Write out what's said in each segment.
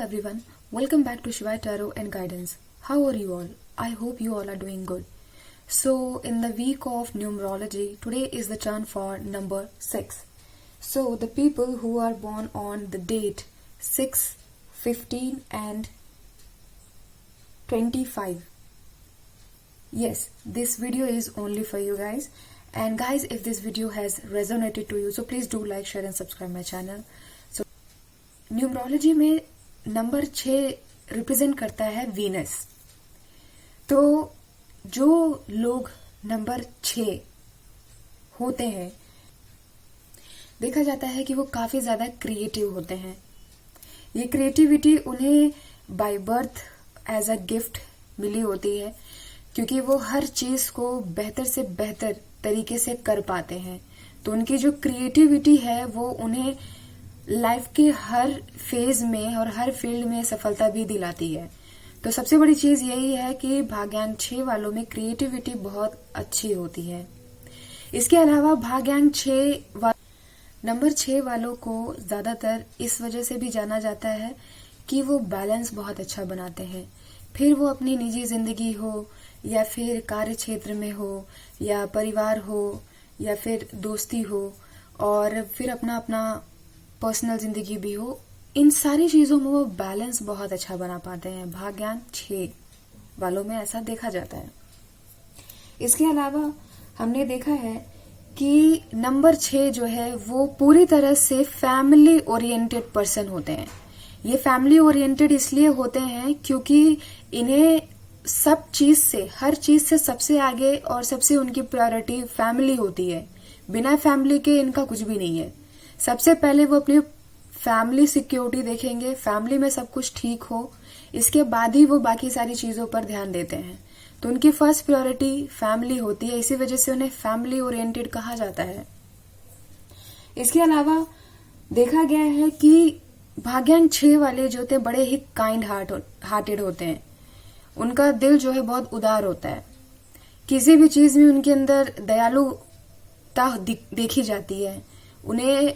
everyone, welcome back to Shivai Tarot and Guidance. How are you all? I hope you all are doing good. So, in the week of numerology, today is the turn for number 6. So, the people who are born on the date 6, 15 and 25. Yes, this video is only for you guys. And guys, if this video has resonated to you, so please do like, share and subscribe my channel. So, numerology में number 6 represent करता है Venus. तो जो लोग number 6 होते हैं, देखा जाता है कि वो काफी ज्यादा क्रिएटिव होते हैं। ये क्रिएटिविटी उन्हें by birth as a gift मिली होती है, क्योंकि वो हर चीज को बेहतर से बेहतर तरीके से कर पाते हैं। तो उनकी जो क्रिएटिविटी है वो उन्हें लाइफ के हर फेज में और हर फील्ड में सफलता भी दिलाती है। तो सबसे बड़ी चीज यही है कि भाग्यांक 6 वालों में क्रिएटिविटी बहुत अच्छी होती है। इसके अलावा भाग्यांक नंबर 6 वालों को ज्यादातर इस वजह से भी जाना जाता है कि वो बैलेंस बहुत अच्छा बनाते हैं। फिर वो अपनी निजी जिंदगी हो या फिर कार्य क्षेत्र में हो या परिवार हो या फिर दोस्ती हो और फिर अपना पर्सनल जिंदगी भी हो, इन सारी चीजों में वो बैलेंस बहुत अच्छा बना पाते हैं। भाग्यांक 6 वालों में ऐसा देखा जाता है। इसके अलावा हमने देखा है कि नंबर 6 जो है वो पूरी तरह से फैमिली ओरिएंटेड पर्सन होते हैं। ये फैमिली ओरिएंटेड इसलिए होते हैं क्योंकि इन्हें सब चीज से, हर चीज से सबसे आगे और सबसे उनकी प्रायोरिटी फैमिली होती है। बिना फैमिली के इनका कुछ भी नहीं है। सबसे पहले वो अपनी फैमिली सिक्योरिटी देखेंगे, फैमिली में सब कुछ ठीक हो, इसके बाद ही वो बाकी सारी चीजों पर ध्यान देते हैं। तो उनकी फर्स्ट प्रायोरिटी फैमिली होती है, इसी वजह से उन्हें फैमिली ओरिएंटेड कहा जाता है। इसके अलावा देखा गया है कि भाग्यांक 6 वाले जो होते हैं बड़े ही काइंड हार्टेड होते हैं। उनका दिल जो है बहुत उदार होता है। किसी भी चीज में उनके अंदर दयालुता देखी जाती है। उन्हें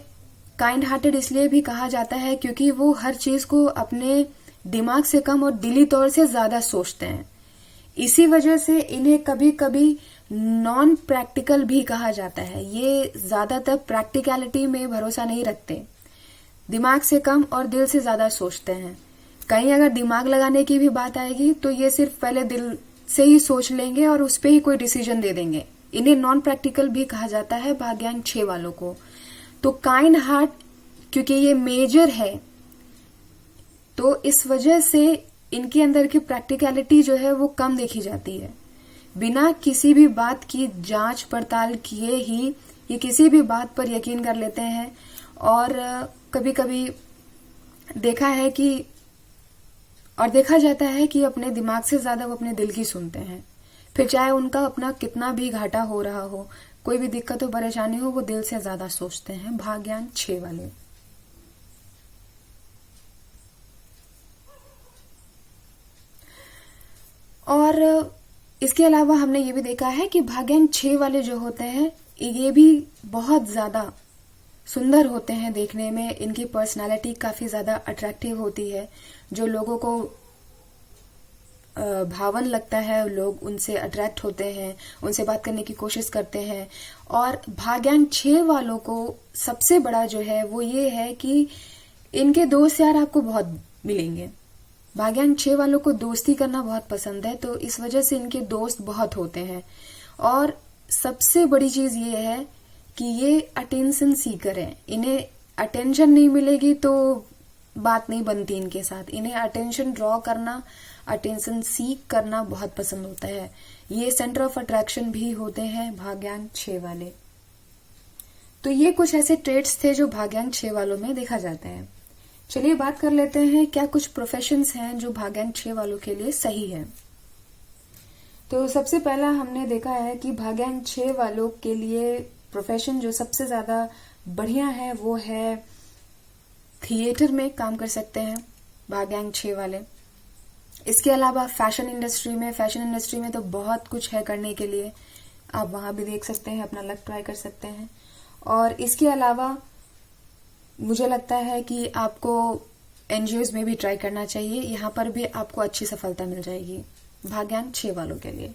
काइंड हार्टेड इसलिए भी कहा जाता है क्योंकि वो हर चीज को अपने दिमाग से कम और दिली तौर से ज्यादा सोचते हैं। इसी वजह से इन्हें कभी कभी नॉन प्रैक्टिकल भी कहा जाता है। ये ज्यादातर प्रैक्टिकलिटी में भरोसा नहीं रखते, दिमाग से कम और दिल से ज्यादा सोचते हैं। कहीं अगर दिमाग लगाने की भी बात आएगी तो ये सिर्फ पहले दिल से ही सोच लेंगे और उस पर ही कोई डिसीजन दे देंगे। इन्हें नॉन प्रैक्टिकल भी कहा जाता है भाग्यांक 6 वालों को। तो काइंड हार्ट क्योंकि ये मेजर है, तो इस वजह से इनके अंदर की प्रैक्टिकलिटी जो है वो कम देखी जाती है। बिना किसी भी बात की जांच पड़ताल किए ही ये किसी भी बात पर यकीन कर लेते हैं। और कभी कभी देखा जाता है कि अपने दिमाग से ज्यादा वो अपने दिल की सुनते हैं। फिर चाहे उनका अपना कितना भी घाटा हो रहा हो, कोई भी दिक्कत हो, परेशानी हो, वो दिल से ज्यादा सोचते हैं भाग्यांक 6 वाले। और इसके अलावा हमने ये भी देखा है कि भाग्यांक 6 वाले जो होते हैं ये भी बहुत ज्यादा सुंदर होते हैं देखने में। इनकी पर्सनालिटी काफी ज्यादा अट्रैक्टिव होती है। जो लोगों को भावन लगता है, लोग उनसे अट्रैक्ट होते हैं, उनसे बात करने की कोशिश करते हैं। और भाग्यांक 6 वालों को सबसे बड़ा जो है वो ये है कि इनके दोस्त यार आपको बहुत मिलेंगे। भाग्यांक 6 वालों को दोस्ती करना बहुत पसंद है, तो इस वजह से इनके दोस्त बहुत होते हैं। और सबसे बड़ी चीज ये है कि ये अटेंशन सीकर है। इन्हें अटेंशन नहीं मिलेगी तो बात नहीं बनती इनके साथ। इन्हें अटेंशन ड्रॉ करना, अटेंशन सीक करना बहुत पसंद होता है। ये सेंटर ऑफ अट्रैक्शन भी होते हैं भाग्यांक 6 वाले। तो ये कुछ ऐसे ट्रेट्स थे जो भाग्यांक 6 वालों में देखा जाता है। चलिए बात कर लेते हैं क्या कुछ प्रोफेशंस हैं जो भाग्यांक 6 वालों के लिए सही है। तो सबसे पहला हमने देखा है कि भाग्यांक 6 वालों के लिए प्रोफेशन जो सबसे ज्यादा बढ़िया है वो है थिएटर में काम कर सकते हैं भाग्यांक 6 वाले। इसके अलावा फैशन इंडस्ट्री में तो बहुत कुछ है करने के लिए। आप वहां भी देख सकते हैं, अपना लक ट्राई कर सकते हैं। और इसके अलावा मुझे लगता है कि आपको एनजीओज में भी ट्राई करना चाहिए, यहाँ पर भी आपको अच्छी सफलता मिल जाएगी भाग्यांक 6 वालों के लिए।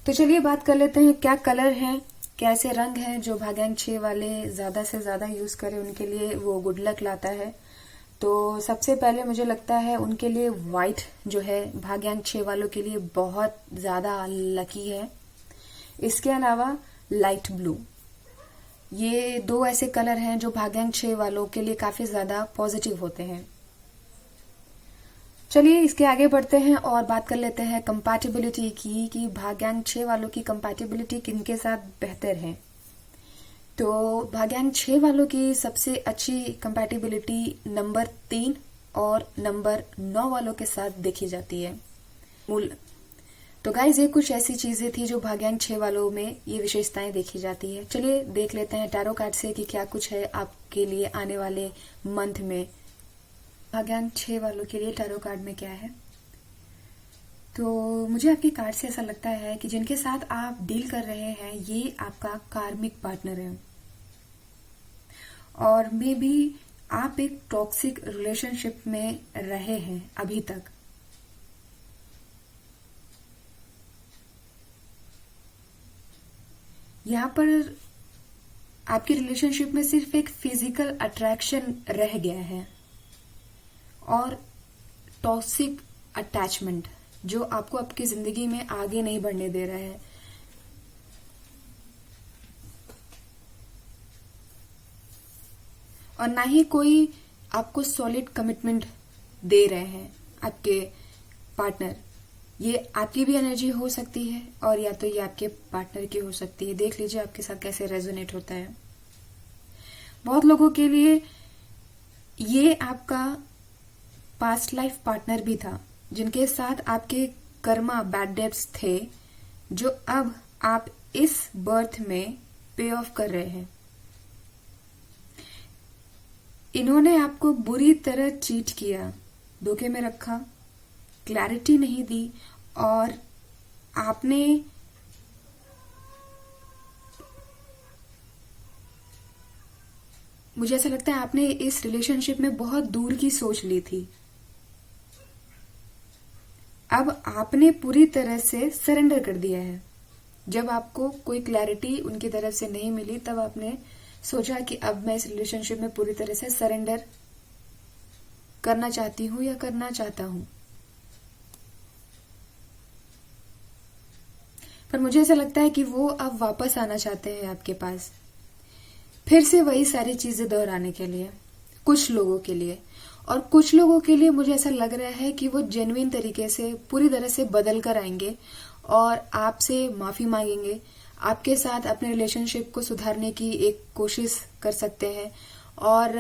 तो चलिए बात कर लेते हैं क्या कलर हैं, कैसे रंग हैं जो भाग्यांक 6 वाले ज्यादा से ज्यादा यूज करें उनके लिए वो गुड लक लाता है। तो सबसे पहले मुझे लगता है उनके लिए व्हाइट जो है भाग्यांक 6 वालों के लिए बहुत ज्यादा लकी है। इसके अलावा लाइट ब्लू, ये 2 ऐसे कलर हैं जो भाग्यांक 6 वालों के लिए काफी ज्यादा पॉजिटिव होते हैं। चलिए इसके आगे बढ़ते हैं और बात कर लेते हैं कंपैटिबिलिटी की, कि भाग्यांक 6 वालों की कंपैटिबिलिटी किनके साथ बेहतर है। तो भाग्यांक 6 वालों की सबसे अच्छी कंपैटिबिलिटी नंबर 3 और नंबर 9 वालों के साथ देखी जाती है। मूल तो गाइज ये कुछ ऐसी चीजें थी जो भाग्यांक 6 वालों में ये विशेषताएं देखी जाती है। चलिए देख लेते हैं टैरो कार्ड से कि क्या कुछ है आपके लिए आने वाले मंथ में। भाग्यांक 6 वालों के लिए टैरो कार्ड में क्या है, तो मुझे आपके कार्ड से ऐसा लगता है कि जिनके साथ आप डील कर रहे हैं ये आपका कार्मिक पार्टनर है, और मे बी आप एक टॉक्सिक रिलेशनशिप में रहे हैं अभी तक। यहाँ पर आपकी रिलेशनशिप में सिर्फ एक फिजिकल अट्रैक्शन रह गया है और टॉक्सिक अटैचमेंट जो आपको आपकी जिंदगी में आगे नहीं बढ़ने दे रहा है। और ना ही कोई आपको सॉलिड कमिटमेंट दे रहे हैं आपके पार्टनर। ये आपकी भी एनर्जी हो सकती है और या तो ये आपके पार्टनर की हो सकती है। देख लीजिए आपके साथ कैसे रेजोनेट होता है। बहुत लोगों के लिए ये आपका पास्ट लाइफ पार्टनर भी था, जिनके साथ आपके कर्मा बैड डेट्स थे, जो अब आप इस बर्थ में पे ऑफ कर रहे हैं। इन्होंने आपको बुरी तरह चीट किया, धोखे में रखा, क्लैरिटी नहीं दी, और आपने मुझे ऐसा लगता है आपने इस रिलेशनशिप में बहुत दूर की सोच ली थी। अब आपने पूरी तरह से सरेंडर कर दिया है। जब आपको कोई क्लैरिटी उनकी तरफ से नहीं मिली तब आपने सोचा कि अब मैं इस रिलेशनशिप में पूरी तरह से सरेंडर करना चाहती हूं या करना चाहता हूं। पर मुझे ऐसा लगता है कि वो अब वापस आना चाहते हैं आपके पास, फिर से वही सारी चीजें दोहराने के लिए, कुछ लोगों के लिए। और कुछ लोगों के लिए मुझे ऐसा लग रहा है कि वो जेन्युइन तरीके से पूरी तरह से बदल कर आएंगे और आपसे माफी मांगेंगे, आपके साथ अपने रिलेशनशिप को सुधारने की एक कोशिश कर सकते हैं। और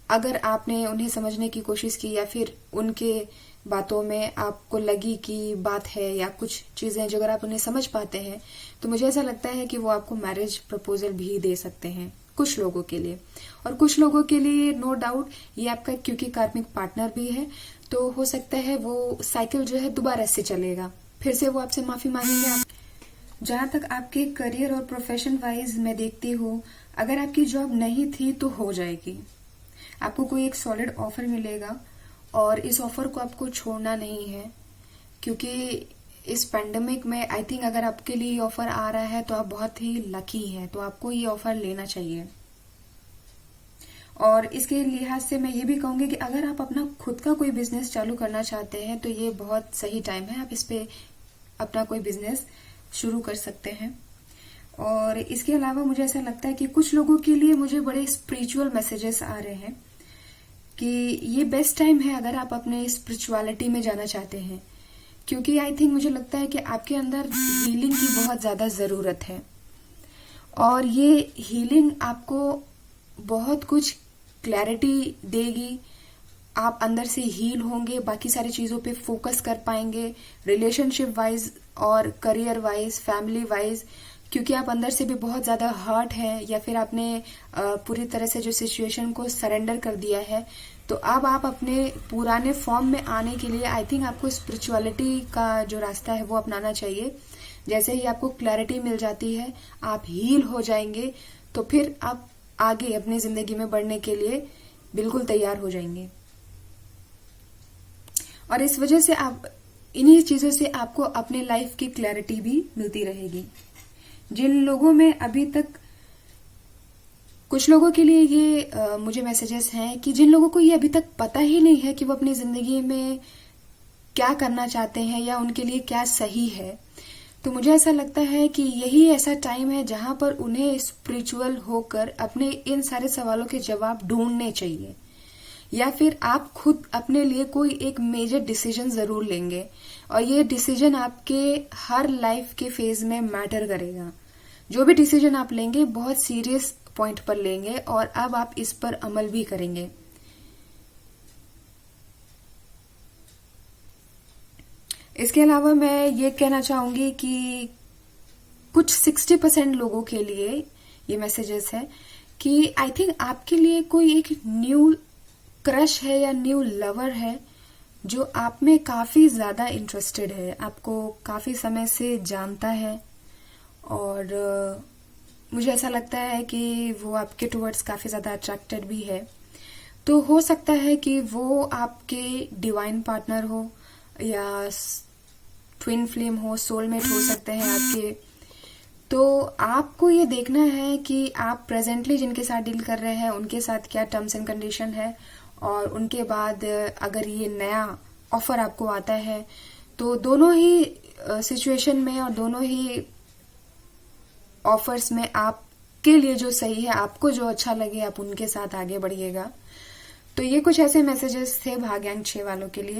अगर आपने उन्हें समझने की कोशिश की या फिर उनके बातों में आपको लगी कि बात है या कुछ चीजें जो अगर आप उन्हें समझ पाते हैं, तो मुझे ऐसा लगता है कि वो आपको मैरिज प्रपोजल भी दे सकते हैं कुछ लोगों के लिए। और कुछ लोगों के लिए नो डाउट ये आपका, क्योंकि कार्मिक पार्टनर भी है, तो हो सकता है वो साइकिल जो है दोबारा से चलेगा, फिर से वो आपसे माफी मांगेंगे। जहां तक आपके करियर और प्रोफेशन वाइज मैं देखती हूँ, अगर आपकी जॉब नहीं थी तो हो जाएगी। आपको कोई एक सॉलिड ऑफर मिलेगा और इस ऑफर को आपको छोड़ना नहीं है, क्योंकि इस पैंडेमिक में आई थिंक अगर आपके लिए ये ऑफर आ रहा है तो आप बहुत ही लकी हैं, तो आपको ये ऑफर लेना चाहिए। और इसके लिहाज से मैं ये भी कहूंगी कि अगर आप अपना खुद का कोई बिजनेस चालू करना चाहते हैं तो ये बहुत सही टाइम है, आप इस पे अपना कोई बिजनेस शुरू कर सकते हैं। और इसके अलावा मुझे ऐसा लगता है कि कुछ लोगों के लिए मुझे बड़े स्पिरिचुअल मैसेजेस आ रहे हैं कि ये बेस्ट टाइम है अगर आप अपने स्पिरिचुअलिटी में जाना चाहते हैं, क्योंकि आई थिंक मुझे लगता है कि आपके अंदर हीलिंग की बहुत ज्यादा जरूरत है और ये हीलिंग आपको बहुत कुछ क्लैरिटी देगी। आप अंदर से हील होंगे, बाकी सारी चीजों पे फोकस कर पाएंगे, रिलेशनशिप वाइज और करियर वाइज, फैमिली वाइज, क्योंकि आप अंदर से भी बहुत ज्यादा हर्ट है या फिर आपने पूरी तरह से जो सिचुएशन को सरेंडर कर दिया है। तो अब आप अपने पुराने फॉर्म में आने के लिए आई थिंक आपको स्पिरिचुअलिटी का जो रास्ता है वो अपनाना चाहिए। जैसे ही आपको क्लैरिटी मिल जाती है, आप हील हो जाएंगे, तो फिर आप आगे अपनी जिंदगी में बढ़ने के लिए बिल्कुल तैयार हो जाएंगे। और इस वजह से आप इन्हीं चीजों से आपको अपने लाइफ की क्लैरिटी भी मिलती रहेगी। जिन लोगों में अभी तक, कुछ लोगों के लिए ये मुझे मैसेजेस हैं कि जिन लोगों को ये अभी तक पता ही नहीं है कि वो अपनी जिंदगी में क्या करना चाहते हैं या उनके लिए क्या सही है, तो मुझे ऐसा लगता है कि यही ऐसा टाइम है जहां पर उन्हें स्पिरिचुअल होकर अपने इन सारे सवालों के जवाब ढूंढने चाहिए, या फिर आप खुद अपने लिए कोई एक मेजर डिसीजन जरूर लेंगे और ये डिसीजन आपके हर लाइफ के फेज में मैटर करेगा। जो भी डिसीजन आप लेंगे बहुत सीरियस पॉइंट पर लेंगे और अब आप इस पर अमल भी करेंगे। इसके अलावा मैं ये कहना चाहूंगी कि कुछ 60% लोगों के लिए ये मैसेजेस है कि आई थिंक आपके लिए कोई एक न्यू क्रश है या न्यू लवर है जो आप में काफी ज्यादा इंटरेस्टेड है, आपको काफी समय से जानता है और मुझे ऐसा लगता है कि वो आपके टुवर्ड्स काफी ज्यादा अट्रैक्टेड भी है। तो हो सकता है कि वो आपके डिवाइन पार्टनर हो या ट्विन फ्लेम हो, सोलमेट हो सकते हैं आपके। तो आपको ये देखना है कि आप प्रेजेंटली जिनके साथ डील कर रहे हैं उनके साथ क्या टर्म्स एंड कंडीशन है, और उनके बाद अगर ये नया ऑफर आपको आता है तो दोनों ही सिचुएशन में और दोनों ही ऑफर्स में आपके लिए जो सही है, आपको जो अच्छा लगे, आप उनके साथ आगे बढ़िएगा। तो ये कुछ ऐसे मैसेजेस थे भाग्यांक 6 वालों के लिए।